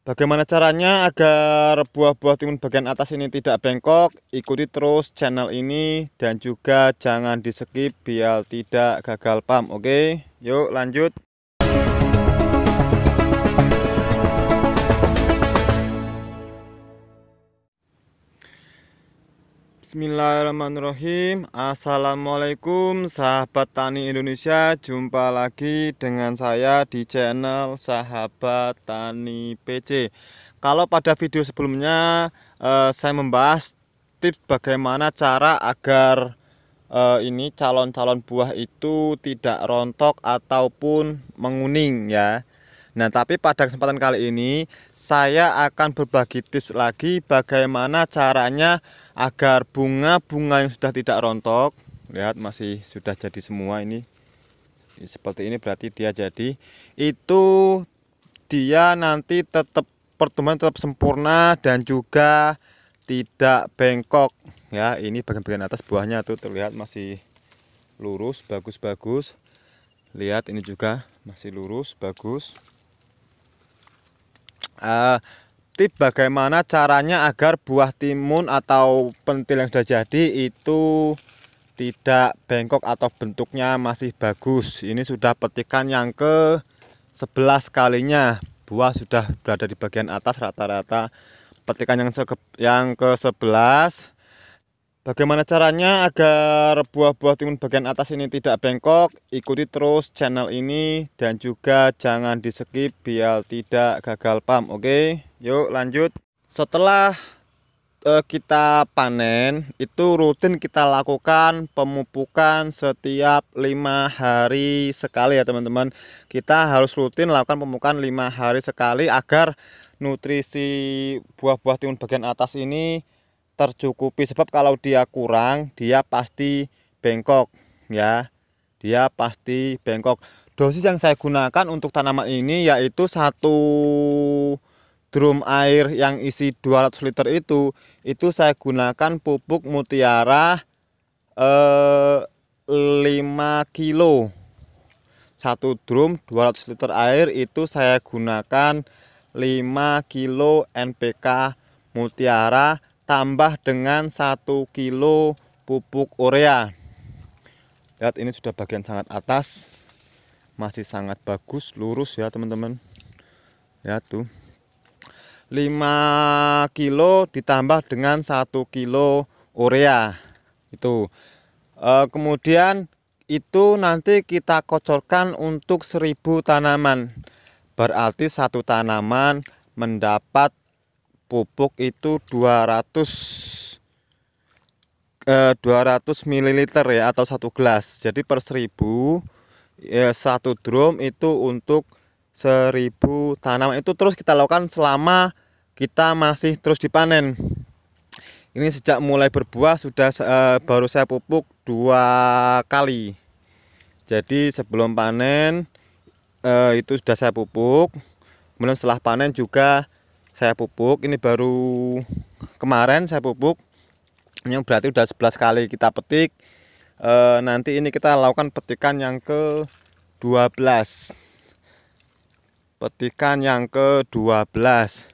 Bagaimana caranya agar buah-buah timun bagian atas ini tidak bengkok? Ikuti terus channel ini dan juga jangan di skip biar tidak gagal paham. Oke, yuk lanjut. Bismillahirrahmanirrahim. Assalamualaikum sahabat tani Indonesia. Jumpa lagi dengan saya di channel Sahabat Tani PC. Kalau pada video sebelumnya saya membahas tips bagaimana cara agar ini calon-calon buah itu tidak rontok ataupun menguning ya. Nah, tapi pada kesempatan kali ini saya akan berbagi tips lagi bagaimana caranya agar bunga-bunga yang sudah tidak rontok, lihat masih sudah jadi semua ini. Seperti ini berarti dia jadi. Itu dia nanti tetap pertumbuhan tetap sempurna dan juga tidak bengkok ya. Ini bagian-bagian atas buahnya tuh terlihat masih lurus, bagus-bagus. Lihat ini juga masih lurus, bagus. Tips bagaimana caranya agar buah timun atau pentil yang sudah jadi itu tidak bengkok atau bentuknya masih bagus. Ini sudah petikan yang ke 11 kalinya, buah sudah berada di bagian atas rata-rata petikan yang ke 11. Bagaimana caranya agar buah-buah timun bagian atas ini tidak bengkok? Ikuti terus channel ini dan juga jangan di skip biar tidak gagal paham. Oke, yuk lanjut. Setelah kita panen, itu rutin kita lakukan pemupukan setiap 5 hari sekali ya teman-teman. Kita harus rutin lakukan pemupukan 5 hari sekali agar nutrisi buah-buah timun bagian atas ini tercukupi, sebab kalau dia kurang dia pasti bengkok ya, dia pasti bengkok. Dosis yang saya gunakan untuk tanaman ini yaitu 1 drum air yang isi 200 liter itu saya gunakan pupuk mutiara 5 kilo. 1 drum 200 liter air itu saya gunakan 5 kilo NPK mutiara tambah dengan 1 kilo pupuk urea. Lihat ini sudah bagian sangat atas, masih sangat bagus, lurus ya teman-teman. Ya tuh 5 kilo ditambah dengan 1 kilo urea itu. Kemudian itu nanti kita kocorkan untuk 1000 tanaman. Berarti satu tanaman mendapat pupuk itu 200 ml ya, atau 1 gelas. Jadi per 1000 1 drum itu untuk 1000 tanaman. Itu terus kita lakukan selama kita masih terus dipanen. Ini sejak mulai berbuah sudah baru saya pupuk 2 kali. Jadi sebelum panen itu sudah saya pupuk. Kemudian setelah panen juga saya pupuk. Ini baru kemarin saya pupuk. Yang berarti udah 11 kali kita petik. Nanti ini kita lakukan petikan yang ke 12. Petikan yang ke 12.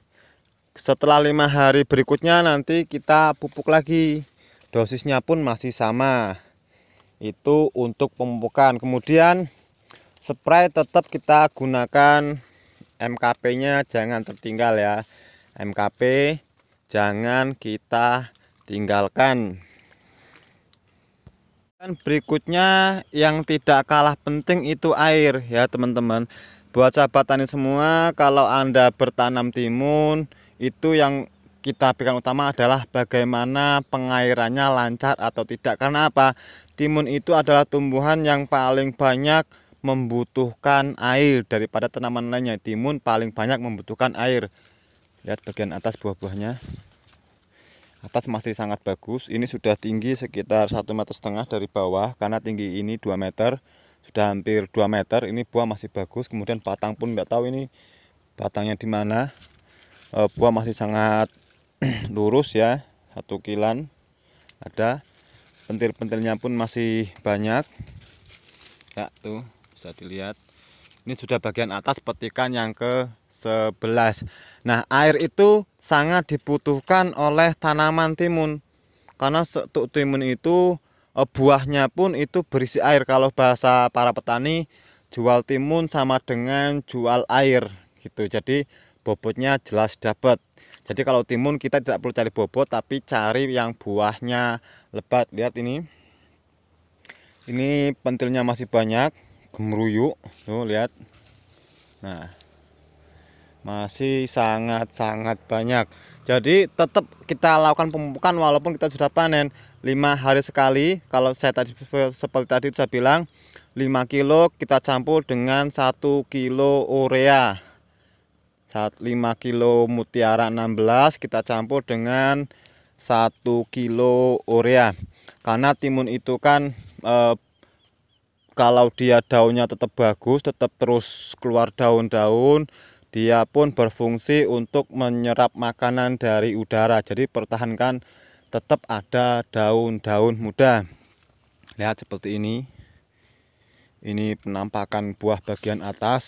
Setelah 5 hari berikutnya nanti kita pupuk lagi. Dosisnya pun masih sama. Itu untuk pemupukan. Kemudian spray tetap kita gunakan MKP-nya jangan tertinggal ya. MKP jangan kita tinggalkan. Dan berikutnya yang tidak kalah penting itu air ya teman-teman. Buat sahabat tani semua, kalau Anda bertanam timun, itu yang kita pikirkan utama adalah bagaimana pengairannya lancar atau tidak. Karena apa? Timun itu adalah tumbuhan yang paling banyak membutuhkan air daripada tanaman lainnya. Timun paling banyak membutuhkan air. Lihat bagian atas buah-buahnya. Atas masih sangat bagus. Ini sudah tinggi sekitar 1,5 meter dari bawah. Karena tinggi ini 2 meter. Sudah hampir 2 meter. Ini buah masih bagus. Kemudian batang pun nggak tahu ini batangnya di mana. Buah masih sangat lurus ya. 1 kilan ada. Pentil-pentilnya pun masih banyak. Ya tuh bisa dilihat. Ini sudah bagian atas petikan yang ke 11. Nah, air itu sangat dibutuhkan oleh tanaman timun. Karena untuk timun itu buahnya pun itu berisi air. Kalau bahasa para petani, jual timun sama dengan jual air gitu. Jadi bobotnya jelas dapat. Jadi kalau timun kita tidak perlu cari bobot, tapi cari yang buahnya lebat. Lihat ini. Ini pentilnya masih banyak, gemeruyuk. Tuh, lihat. Nah, masih sangat-sangat banyak. Jadi tetap kita lakukan pemupukan walaupun kita sudah panen 5 hari sekali. Kalau saya tadi seperti tadi saya bilang 5 kilo kita campur dengan 1 kilo urea. 5 kilo mutiara 16 kita campur dengan 1 kilo urea. Karena timun itu kan kalau dia daunnya tetap bagus, tetap terus keluar daun-daun, dia pun berfungsi untuk menyerap makanan dari udara. Jadi pertahankan tetap ada daun-daun muda. Lihat seperti ini. Ini penampakan buah bagian atas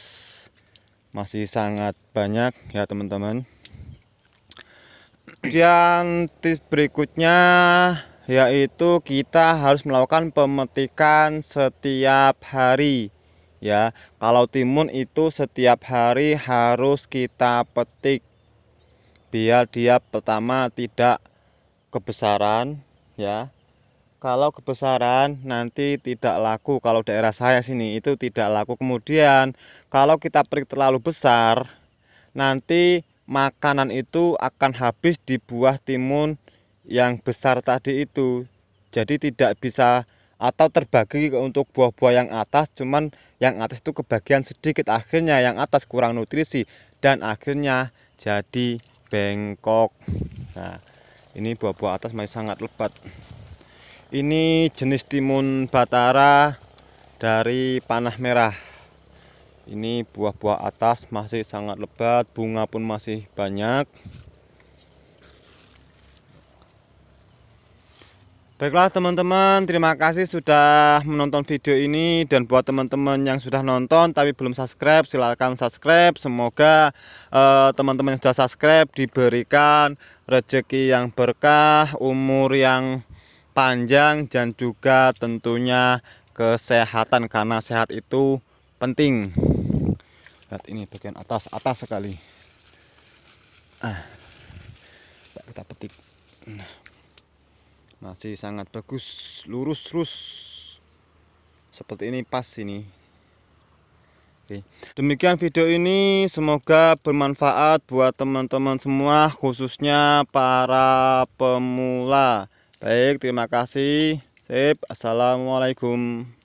masih sangat banyak ya teman-teman. Kemudian tips berikutnya yaitu kita harus melakukan pemetikan setiap hari ya. Kalau timun itu setiap hari harus kita petik biar dia pertama tidak kebesaran ya. Kalau kebesaran nanti tidak laku. Kalau daerah saya sini itu tidak laku. Kemudian kalau kita petik terlalu besar, nanti makanan itu akan habis di buah timun yang besar tadi itu. Jadi tidak bisa atau terbagi untuk buah-buah yang atas, cuman yang atas itu kebagian sedikit, akhirnya yang atas kurang nutrisi dan akhirnya jadi bengkok. Nah, ini buah-buah atas masih sangat lebat. Ini jenis timun batara dari panah merah. Ini buah-buah atas masih sangat lebat, bunga pun masih banyak. Baiklah teman-teman, terima kasih sudah menonton video ini. Dan buat teman-teman yang sudah nonton tapi belum subscribe, silahkan subscribe. Semoga teman-teman yang sudah subscribe diberikan rezeki yang berkah, umur yang panjang, dan juga tentunya kesehatan, karena sehat itu penting. Lihat ini bagian atas sekali. Kita petik. Masih sangat bagus, lurus terus seperti ini, pas ini. Oke. Demikian video ini, semoga bermanfaat buat teman-teman semua, khususnya para pemula. Baik, terima kasih. Sip. Assalamualaikum.